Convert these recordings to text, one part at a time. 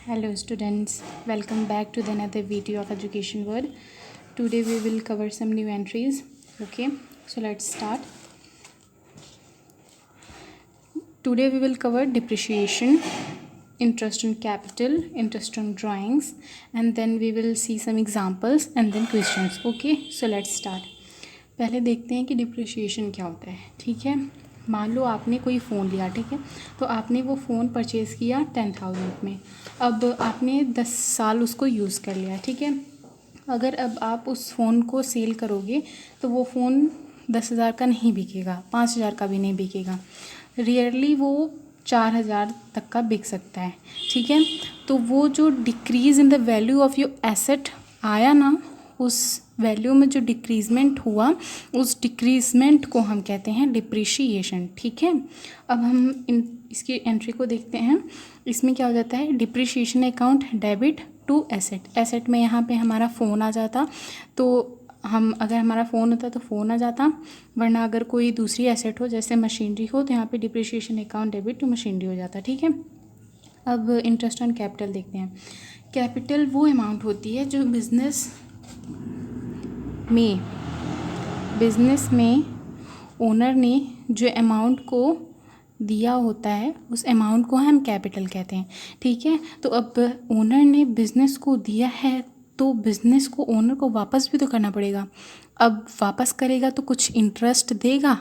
Hello students, welcome back to the another video of Education World. Today we will cover some new entries. Okay, so let's start. Today we will cover depreciation, interest on capital, interest on drawings, and then we will see some examples and then questions. Okay, so let's start. पहले देखते हैं कि depreciation क्या होता है. ठीक है, मान लो आपने कोई फ़ोन लिया. ठीक है, तो आपने वो फ़ोन परचेज़ किया 10,000 में. अब आपने 10 साल उसको यूज़ कर लिया. ठीक है, अगर अब आप उस फ़ोन को सेल करोगे तो वो फ़ोन 10,000 का नहीं बिकेगा, 5,000 का भी नहीं बिकेगा. रियरली वो 4,000 तक का बिक सकता है. ठीक है, तो वो जो decrease in the value of your asset आया ना, उस वैल्यू में जो डिक्रीज़मेंट हुआ, उस डिक्रीज़मेंट को हम कहते हैं डिप्रिशिएशन. ठीक है, अब हम इसकी एंट्री को देखते हैं. इसमें क्या हो जाता है, depreciation account debit to asset. Asset में यहाँ पे हमारा फ़ोन आ जाता, तो हम अगर हमारा फ़ोन होता तो फ़ोन आ जाता, वरना अगर कोई दूसरी एसेट हो जैसे मशीनरी हो तो यहाँ पे depreciation account debit to machinery हो जाता. ठीक है, अब इंटरेस्ट ऑन कैपिटल देखते हैं. कैपिटल वो अमाउंट होती है जो बिज़नेस में ओनर ने जो अमाउंट को दिया होता है, उस अमाउंट को हम कैपिटल कहते हैं. ठीक है, तो अब ओनर ने बिज़नेस को दिया है तो बिज़नेस को ओनर को वापस भी तो करना पड़ेगा. अब वापस करेगा तो कुछ इंटरेस्ट देगा.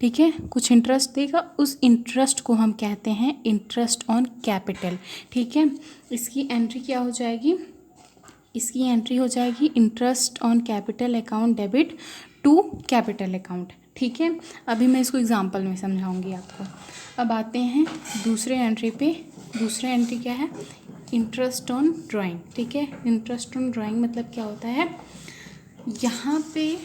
ठीक है, कुछ इंटरेस्ट देगा, उस इंटरेस्ट को हम कहते हैं इंटरेस्ट ऑन कैपिटल. ठीक है, इसकी एंट्री क्या हो जाएगी, इसकी एंट्री हो जाएगी interest on capital account debit to capital account. ठीक है, अभी मैं इसको एग्जांपल में समझाऊंगी आपको. अब आते हैं दूसरे एंट्री पे. दूसरा एंट्री क्या है, इंटरेस्ट ऑन ड्राइंग. ठीक है, इंटरेस्ट ऑन ड्राइंग मतलब क्या होता है, यहाँ पे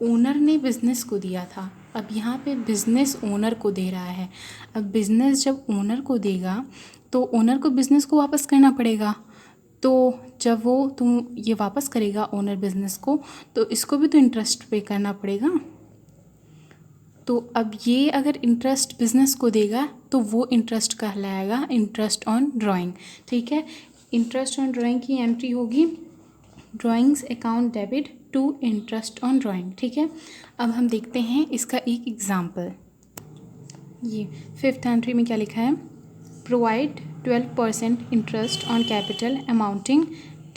ओनर ने बिज़नेस को दिया था, अब यहाँ पे बिज़नेस ओनर को दे रहा है. अब बिज़नेस जब ओनर को देगा तो ओनर को बिज़नेस को वापस करना पड़ेगा. तो जब वो तुम ये वापस करेगा ओनर बिज़नेस को, तो इसको भी तो इंटरेस्ट पे करना पड़ेगा. तो अब ये अगर इंटरेस्ट बिज़नेस को देगा तो वो इंटरेस्ट कहलाएगा इंटरेस्ट ऑन ड्राइंग. ठीक है, इंटरेस्ट ऑन ड्राइंग की एंट्री होगी drawings account debit to interest on drawing. ठीक है, अब हम देखते हैं इसका एक एग्जाम्पल. ये 5th एंट्री में क्या लिखा है, provide 12% interest on capital amounting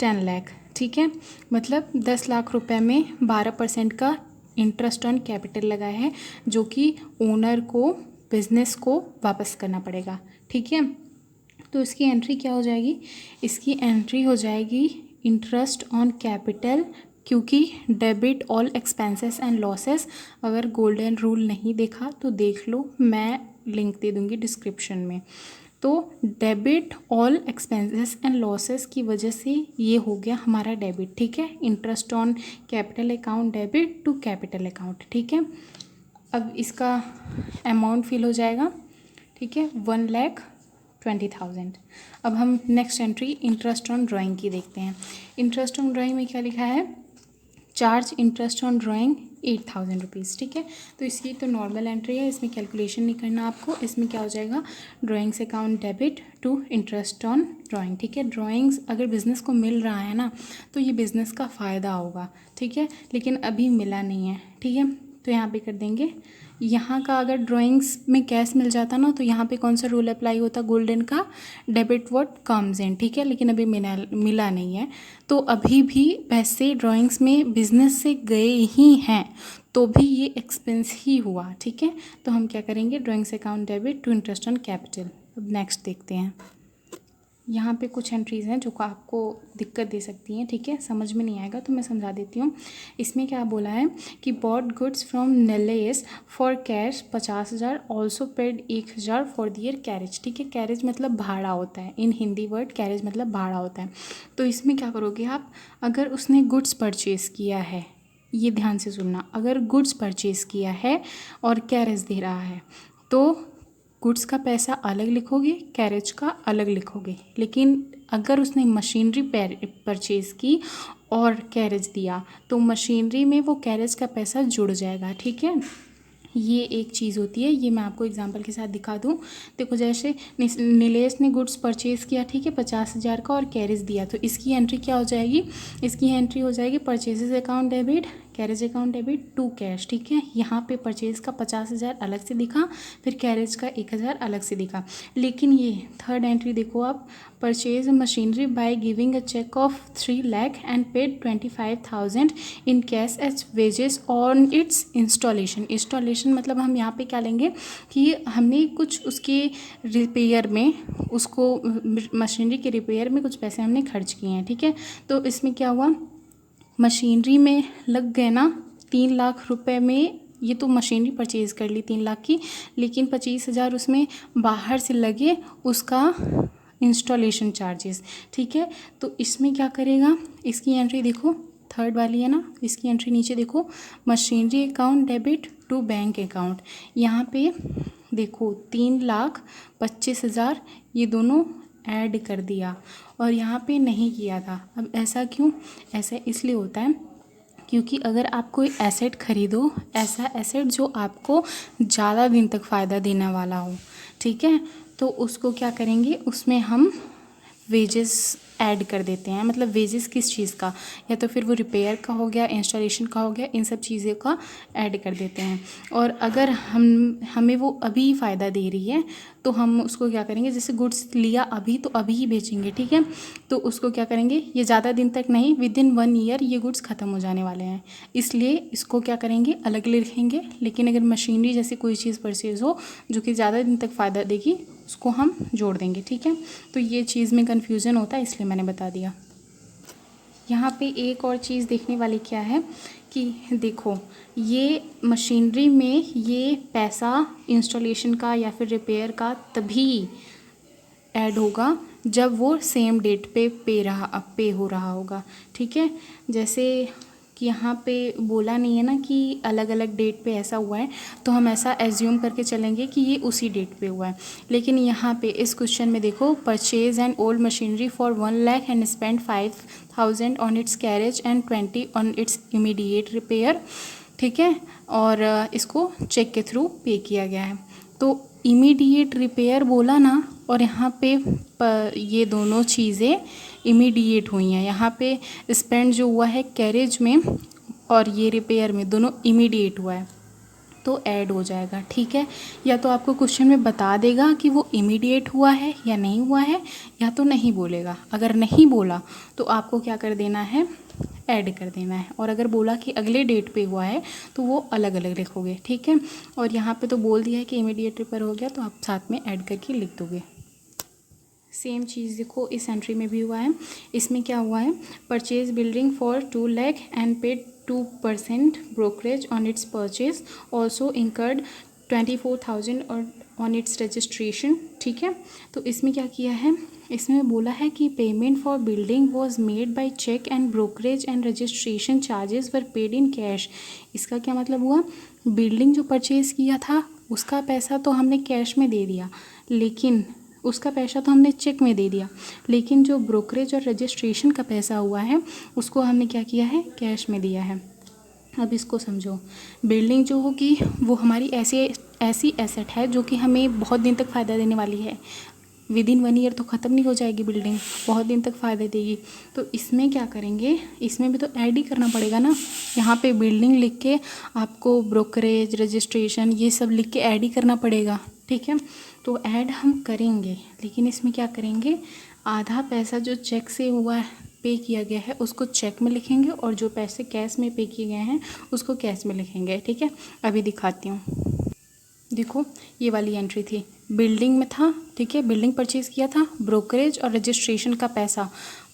10 lakh. ठीक है, मतलब 10 लाख रुपए में 12% का इंटरेस्ट ऑन कैपिटल लगा है जो कि ओनर को बिज़नेस को वापस करना पड़ेगा. ठीक है, तो इसकी एंट्री क्या हो जाएगी, इसकी एंट्री हो जाएगी इंटरेस्ट ऑन कैपिटल, क्योंकि debit all expenses and losses. अगर गोल्डन रूल नहीं देखा तो देख लो, मैं लिंक दे दूँगी डिस्क्रिप्शन में. तो debit all expenses and losses की वजह से ये हो गया हमारा डेबिट. ठीक है, interest on capital account debit to capital account. ठीक है, अब इसका अमाउंट फिल हो जाएगा. ठीक है, 1,20,000. अब हम next entry interest on drawing की देखते हैं. इंटरेस्ट ऑन ड्राइंग में क्या लिखा है, charge interest on drawing 8,000 rupees. ठीक है, तो इसकी तो नॉर्मल एंट्री है, इसमें कैलकुलेशन नहीं करना आपको. इसमें क्या हो जाएगा, drawings account debit to interest on drawing. ठीक है, ड्राइंग्स अगर बिज़नेस को मिल रहा है ना तो ये बिज़नेस का फ़ायदा होगा. ठीक है, लेकिन अभी मिला नहीं है. ठीक है, तो यहाँ पे कर देंगे, यहाँ का अगर ड्राइंग्स में कैश मिल जाता ना तो यहाँ पे कौन सा रूल अप्लाई होता, गोल्डन का, डेबिट व्हाट कम्स इन. ठीक है, लेकिन अभी मिला नहीं है, तो अभी भी वैसे ड्राइंग्स में बिजनेस से गए ही हैं तो भी ये एक्सपेंस ही हुआ. ठीक है, तो हम क्या करेंगे, drawings account debit to interest on capital. अब नेक्स्ट देखते हैं. यहाँ पे कुछ एंट्रीज़ हैं जो आपको दिक्कत दे सकती हैं. ठीक है, समझ में नहीं आएगा तो मैं समझा देती हूँ. इसमें क्या बोला है कि बॉट गुड्स फ्रॉम नेलेस for cash 50,000, also paid 1,000 for their carriage. ठीक है, कैरेज मतलब भाड़ा होता है, इन हिंदी वर्ड कैरेज मतलब भाड़ा होता है. तो इसमें क्या करोगे आप, अगर उसने गुड्स परचेज़ किया है, ये ध्यान से सुनना, अगर गुड्स परचेज़ किया है और कैरेज दे रहा है तो गुड्स का पैसा अलग लिखोगे, कैरेज का अलग लिखोगे. लेकिन अगर उसने मशीनरी परचेज़ की और कैरेज दिया तो मशीनरी में वो कैरेज का पैसा जुड़ जाएगा. ठीक है, ये एक चीज़ होती है। ये मैं आपको एग्जांपल के साथ दिखा दूँ। देखो जैसे नीलेश ने गुड्स परचेज़ किया, ठीक है, 50,000 का, और कैरेज दिया, तो इसकी एंट्री क्या हो जाएगी? इसकी एंट्री हो जाएगी purchases account debit, carriage account debit to cash, ठीक है। यहाँ पे परचेज़ का 50,000 अलग से दिखा, फिर कैरेज का 1,000 अलग से दिखा। लेकिन ये थर्ड एंट्री देखो आप, purchase machinery by giving a cheque of 3 lakh and paid 25,000 in cash as wages on its installation. Installation मतलब हम यहाँ पे क्या लेंगे कि हमने कुछ उसके रिपेयर में, उसको मशीनरी के रिपेयर में कुछ पैसे हमने खर्च किए हैं, ठीक है। तो इसमें क्या हुआ, मशीनरी में लग गए ना 3 लाख रुपए में, ये तो मशीनरी परचेज़ कर ली 3 लाख की, लेकिन 25,000 उसमें बाहर से लगे उसका इंस्टॉलेशन चार्जेस, ठीक है। तो इसमें क्या करेगा, इसकी एंट्री देखो थर्ड वाली है ना, इसकी एंट्री नीचे देखो, machinery account debit to bank account. यहाँ पे देखो 3,25,000 ये दोनों ऐड कर दिया और यहाँ पे नहीं किया था। अब ऐसा क्यों? ऐसा इसलिए होता है क्योंकि अगर आप कोई एसेट खरीदो, ऐसा एसेट जो आपको ज़्यादा दिन तक फ़ायदा देने वाला हो, ठीक है, तो उसको क्या करेंगे, उसमें हम वेजेस ऐड कर देते हैं। मतलब वेजेस किस चीज़ का, या तो फिर वो रिपेयर का हो गया, इंस्टॉलेशन का हो गया, इन सब चीज़ों का ऐड कर देते हैं। और अगर हमें वो अभी फ़ायदा दे रही है तो हम उसको क्या करेंगे, जैसे गुड्स लिया अभी तो अभी ही बेचेंगे, ठीक है, तो उसको क्या करेंगे, ये ज़्यादा दिन तक नहीं, विदिन 1 ईयर ये गुड्स ख़त्म हो जाने वाले हैं, इसलिए इसको क्या करेंगे, अलग लिखेंगे। लेकिन अगर मशीनरी जैसी कोई चीज़ परचेज़ हो जो कि ज़्यादा दिन तक फ़ायदा देगी, उसको हम जोड़ देंगे, ठीक है। तो ये चीज़ में कन्फ्यूज़न होता है, इसलिए मैंने बता दिया। यहाँ पे एक और चीज़ देखने वाली क्या है कि देखो, ये मशीनरी में ये पैसा इंस्टॉलेशन का या फिर रिपेयर का तभी ऐड होगा जब वो सेम डेट पे पे हो रहा होगा, ठीक है। जैसे कि यहाँ पे बोला नहीं है ना कि अलग अलग डेट पे ऐसा हुआ है, तो हम ऐसा एज्यूम करके चलेंगे कि ये उसी डेट पे हुआ है। लेकिन यहाँ पे इस क्वेश्चन में देखो, purchase and old machinery for 1 lakh and spend 5,000 on it's carriage and 20 on it's immediate repair, ठीक है, और इसको चेक के थ्रू पे किया गया है। तो इमीडिएट रिपेयर बोला ना, और यहाँ पे ये दोनों चीज़ें इमीडिएट हुई हैं। यहाँ पे स्पेंड जो हुआ है कैरेज में और ये रिपेयर में, दोनों इमीडिएट हुआ है, तो ऐड हो जाएगा, ठीक है। या तो आपको क्वेश्चन में बता देगा कि वो इमीडिएट हुआ है या नहीं हुआ है, या तो नहीं बोलेगा। अगर नहीं बोला तो आपको क्या कर देना है, ऐड कर देना है। और अगर बोला कि अगले डेट पे हुआ है तो वो अलग अलग लिखोगे, ठीक है। और यहाँ पे तो बोल दिया है कि इमीडिएट रिपेयर हो गया, तो आप साथ में ऐड करके लिख दोगे। सेम चीज़ देखो इस एंट्री में भी हुआ है। इसमें क्या हुआ है, purchase building for 2 lakh and paid 2% brokerage on it's purchase, also incurred 24,000 और ऑन इट्स रजिस्ट्रेशन, ठीक है। तो इसमें क्या किया है, इसमें बोला है कि payment for building was made by cheque and brokerage and registration charges were paid in cash. इसका क्या मतलब हुआ, बिल्डिंग जो परचेज़ किया था उसका पैसा तो हमने कैश में दे दिया, लेकिन उसका पैसा तो हमने चेक में दे दिया, लेकिन जो ब्रोकरेज और रजिस्ट्रेशन का पैसा हुआ है उसको हमने क्या किया है, कैश में दिया है। अब इसको समझो, बिल्डिंग जो होगी वो हमारी ऐसी एसेट है जो कि हमें बहुत दिन तक फ़ायदा देने वाली है। विदिन 1 ईयर तो ख़त्म नहीं हो जाएगी बिल्डिंग, बहुत दिन तक फ़ायदा देगी। तो इसमें क्या करेंगे, इसमें भी तो ऐड ही करना पड़ेगा ना। यहाँ पे बिल्डिंग लिख के आपको ब्रोकरेज, रजिस्ट्रेशन, ये सब लिख के ऐड ही करना पड़ेगा, ठीक है। तो ऐड हम करेंगे, लेकिन इसमें क्या करेंगे, आधा पैसा जो चेक से हुआ है, पे किया गया है, उसको चेक में लिखेंगे, और जो पैसे कैश में पे किए गए हैं उसको कैश में लिखेंगे, ठीक है। अभी दिखाती हूँ। देखो ये वाली एंट्री थी, बिल्डिंग में था, ठीक है, बिल्डिंग परचेज़ किया था, ब्रोकरेज और रजिस्ट्रेशन का पैसा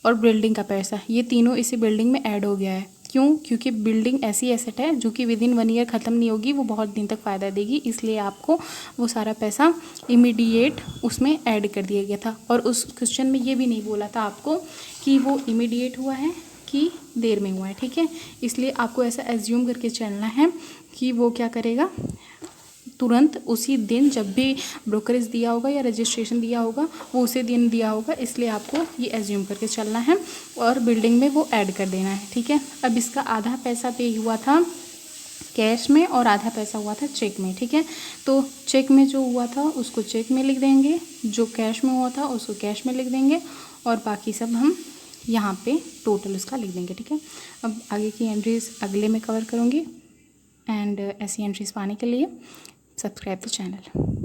और बिल्डिंग का पैसा, ये तीनों इसी बिल्डिंग में ऐड हो गया है। क्यों? क्योंकि बिल्डिंग ऐसी एसेट है जो कि विदिन 1 ईयर ख़त्म नहीं होगी, वो बहुत दिन तक फ़ायदा देगी, इसलिए आपको वो सारा पैसा इमीडिएट उसमें ऐड कर दिया गया था। और उस क्वेश्चन में ये भी नहीं बोला था आपको कि वो इमीडिएट हुआ है कि देर में हुआ है, ठीक है। इसलिए आपको ऐसा एज्यूम करके चलना है कि वो क्या करेगा, तुरंत उसी दिन जब भी ब्रोकरेज दिया होगा या रजिस्ट्रेशन दिया होगा वो उसी दिन दिया होगा, इसलिए आपको ये एज्यूम करके चलना है और बिल्डिंग में वो ऐड कर देना है, ठीक है। अब इसका आधा पैसा पे हुआ था कैश में और आधा पैसा हुआ था चेक में, ठीक है। तो चेक में जो हुआ था उसको चेक में लिख देंगे, जो कैश में हुआ था उसको कैश में लिख देंगे, और बाकी सब हम यहाँ पे टोटल उसका लिख देंगे, ठीक है। अब आगे की एंट्रीज अगले में कवर करूँगी, एंड ऐसी एंट्रीज पाने के लिए सब्सक्राइब द चैनल।